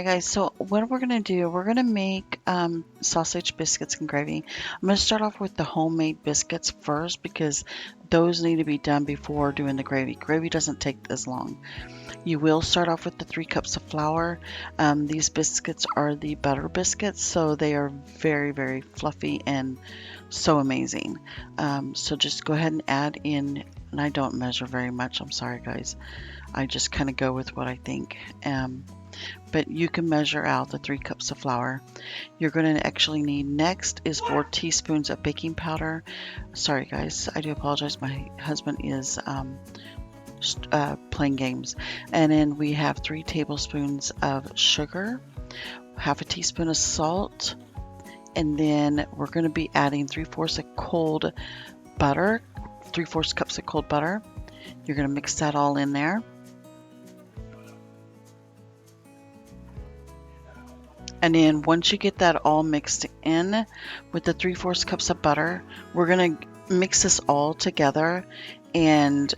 Alright guys, so what we're going to do, we're going to make sausage biscuits and gravy. I'm going to start off with the homemade biscuits first because those need to be done before doing the gravy. Gravy doesn't take as long. You will start off with the 3 cups of flour. These biscuits are the butter biscuits, so they are very, very fluffy and so amazing. So just go ahead and add in, and I don't measure very much, I'm sorry guys. I just kind of go with what I think. But you can measure out the 3 cups of flour. You're going to actually need next is 4 teaspoons of baking powder. Sorry guys, I do apologize. My husband is playing games. And then we have 3 tablespoons of sugar, half a teaspoon of salt, and then we're going to be adding 3/4 of cold butter, 3/4 cups of cold butter. You're going to mix that all in there. And then once you get that all mixed in with the 3/4 cups of butter, we're going to mix this all together and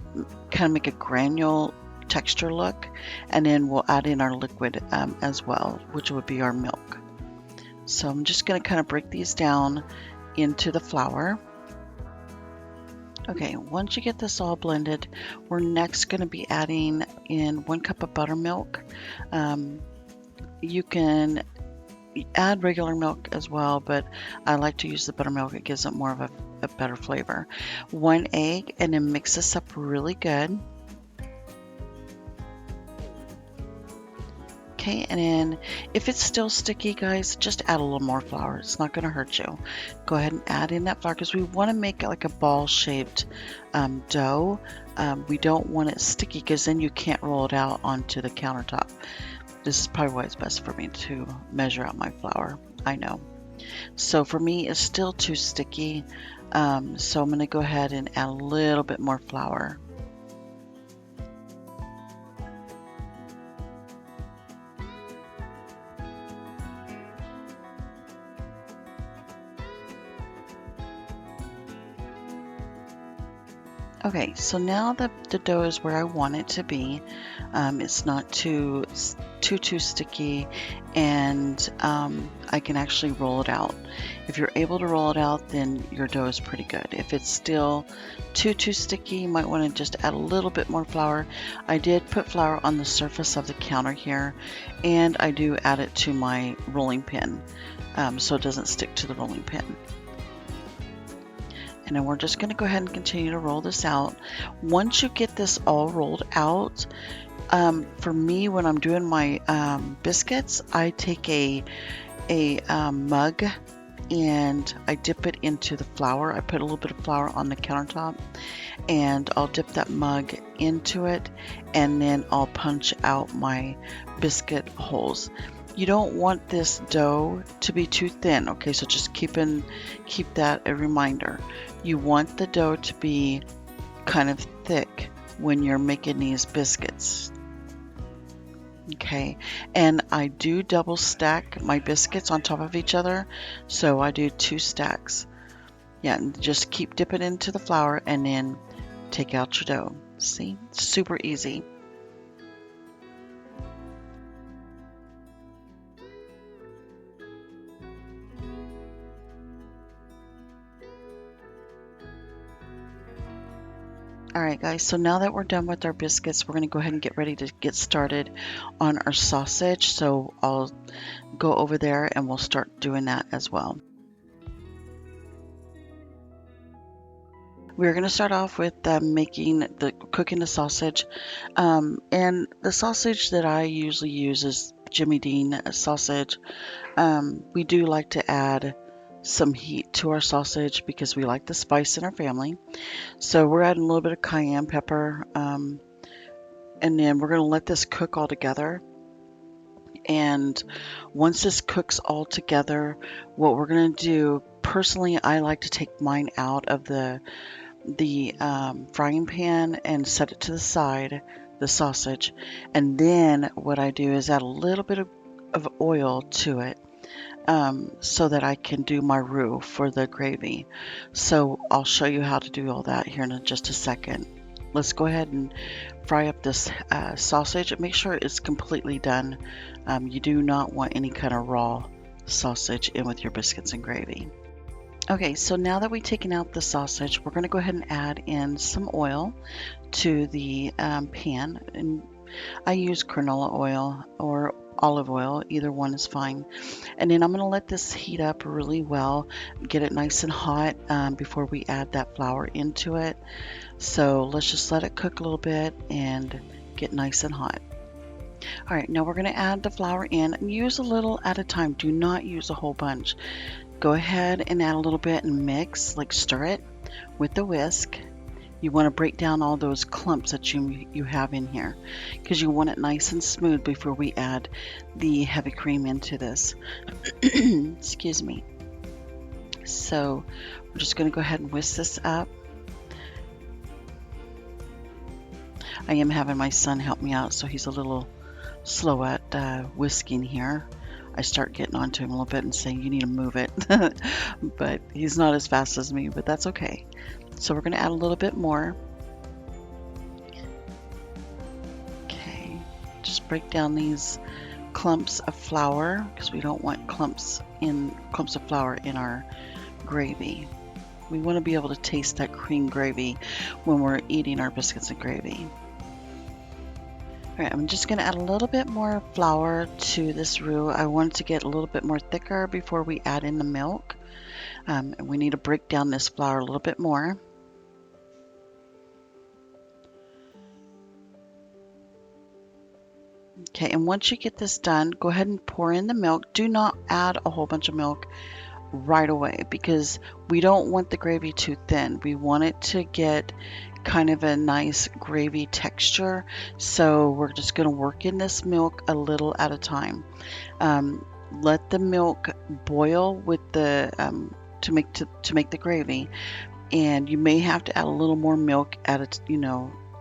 kind of make a granule texture look. And then we'll add in our liquid as well, which would be our milk. So I'm just going to kind of break these down into the flour. Okay, once you get this all blended, we're next going to be adding in 1 cup of buttermilk. You can add regular milk as well, but I like to use the buttermilk. It gives it more of a better flavor. 1 egg, and then mix this up really good. Okay, and then if it's still sticky, guys, just add a little more flour. It's not going to hurt you. Go ahead and add in that flour because we want to make it like a ball-shaped dough. We don't want it sticky because then you can't roll it out onto the countertop. This is probably why it's best for me to measure out my flour. I know. So for me, it's still too sticky. So I'm going to go ahead and add a little bit more flour. Okay, so now that the dough is where I want it to be, it's not too sticky, and I can actually roll it out. If you're able to roll it out, then your dough is pretty good. If it's still too sticky, you might want to just add a little bit more flour. I did put flour on the surface of the counter here, and I do add it to my rolling pin, so it doesn't stick to the rolling pin. And then we're just going to go ahead and continue to roll this out. Once you get this all rolled out, for me, when I'm doing my biscuits, I take a mug and I dip it into the flour. I put a little bit of flour on the countertop, and I'll dip that mug into it, and then I'll punch out my biscuit holes. You don't want this dough to be too thin, okay? So just keep that a reminder. You want the dough to be kind of thick when you're making these biscuits. Okay, and I do double stack my biscuits on top of each other, so I do 2 stacks. Yeah, and just keep dipping into the flour and then take out your dough. See, super easy. Alright guys, so now that we're done with our biscuits, we're going to go ahead and get ready to get started on our sausage. So I'll go over there and we'll start doing that as well. We're going to start off with cooking the sausage. And the sausage that I usually use is Jimmy Dean sausage. We do like to add some heat to our sausage because we like the spice in our family. So we're adding a little bit of cayenne pepper, and then we're going to let this cook all together. And once this cooks all together, what we're going to do, personally, I like to take mine out of the frying pan and set it to the side, the sausage. And then what I do is add a little bit of oil to it. So that I can do my roux for the gravy. So I'll show you how to do all that here in just a second. let's go ahead and fry up this sausage and make sure it's completely done. You do not want any kind of raw sausage in with your biscuits and gravy. Okay, so now that we've taken out the sausage, we're going to go ahead and add in some oil to the pan. And I use canola oil or olive oil, either one is fine. And then I'm going to let this heat up really well, get it nice and hot before we add that flour into it. So let's just let it cook a little bit and get nice and hot. All right, now we're going to add the flour in and use a little at a time. Do not use a whole bunch. Go ahead and add a little bit and mix, like stir it with the whisk. You want to break down all those clumps that you have in here because you want it nice and smooth before we add the heavy cream into this. Excuse me. So we're just going to go ahead and whisk this up. I am having my son help me out, so he's a little slow at whisking here. I start getting onto him a little bit and saying, you need to move it. But he's not as fast as me, but that's okay. So we're going to add a little bit more. Okay, just break down these clumps of flour because we don't want clumps of flour in our gravy. We want to be able to taste that cream gravy when we're eating our biscuits and gravy. All right, I'm just going to add a little bit more flour to this roux. I want it to get a little bit more thicker before we add in the milk. And we need to break down this flour a little bit more. Okay, and once you get this done, go ahead and pour in the milk. Do not add a whole bunch of milk right away because we don't want the gravy too thin. We want it to get kind of a nice gravy texture. So we're just going to work in this milk a little at a time. Let the milk boil with the to make the gravy, and you may have to add a little more milk at it,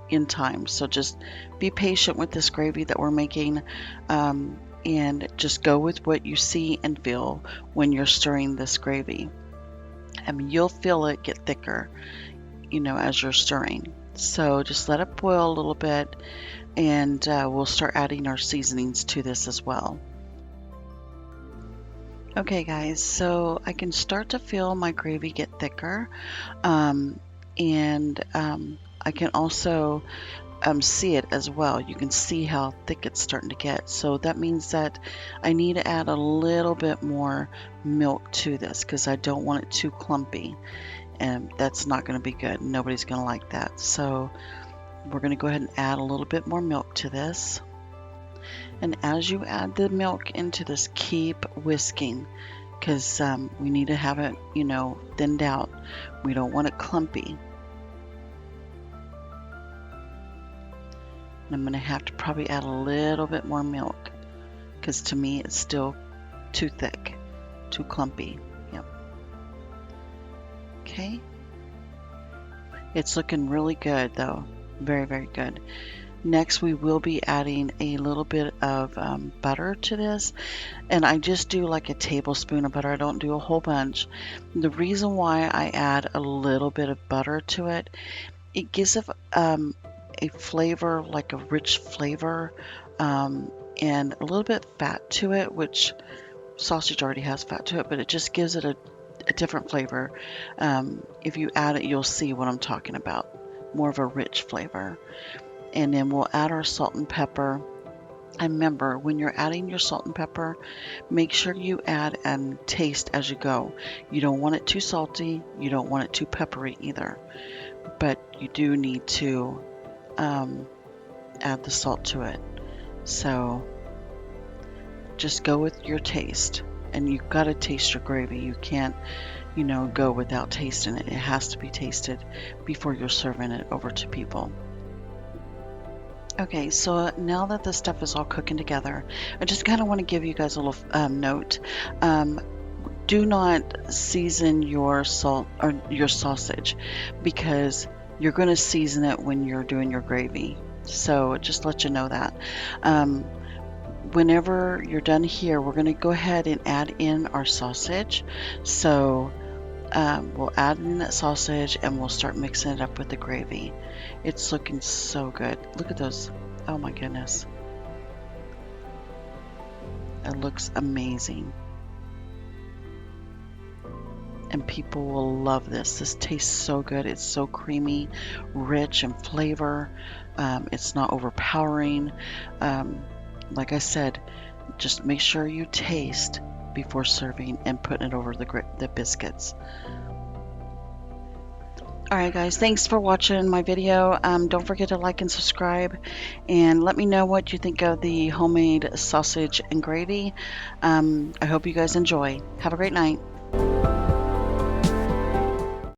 in time. So just be patient with this gravy that we're making, and just go with what you see and feel when you're stirring this gravy. I mean, you'll feel it get thicker, as you're stirring. So just let it boil a little bit, and we'll start adding our seasonings to this as well. Okay guys, so I can start to feel my gravy get thicker, and I can also see it as well. You can see how thick it's starting to get. So that means that I need to add a little bit more milk to this because I don't want it too clumpy, and that's not going to be good. Nobody's going to like that. So we're going to go ahead and add a little bit more milk to this. And as you add the milk into this, keep whisking because we need to have it, thinned out. We don't want it clumpy. And I'm going to have to probably add a little bit more milk because to me it's still too thick, too clumpy. Yep. Okay. It's looking really good though. Very, very good. Next, we will be adding a little bit of butter to this, and I just do like a tablespoon of butter. I don't do a whole bunch. The reason why I add a little bit of butter to it, it gives it a flavor, like a rich flavor, and a little bit fat to it, which sausage already has fat to it, but it just gives it a different flavor. If you add it, you'll see what I'm talking about. More of a rich flavor. And then we'll add our salt and pepper. And remember, when you're adding your salt and pepper, make sure you add and taste as you go. You don't want it too salty. You don't want it too peppery either. But you do need to add the salt to it. So just go with your taste. And you've got to taste your gravy. You can't, go without tasting it. It has to be tasted before you're serving it over to people. Okay, so now that the stuff is all cooking together, I just kind of want to give you guys a little note. Do not season your salt or your sausage because you're going to season it when you're doing your gravy. So just let you know that. Whenever you're done here, we're going to go ahead and add in our sausage. So We'll add in that sausage and we'll start mixing it up with the gravy. It's looking so good. Look at those. Oh my goodness. It looks amazing. And people will love this. This tastes so good. It's so creamy, rich in flavor. It's not overpowering. Like I said, just make sure you taste before serving and putting it over the biscuits. Alright guys, thanks for watching my video. Don't forget to like and subscribe, and let me know what you think of the homemade sausage and gravy. I hope you guys enjoy. Have a great night.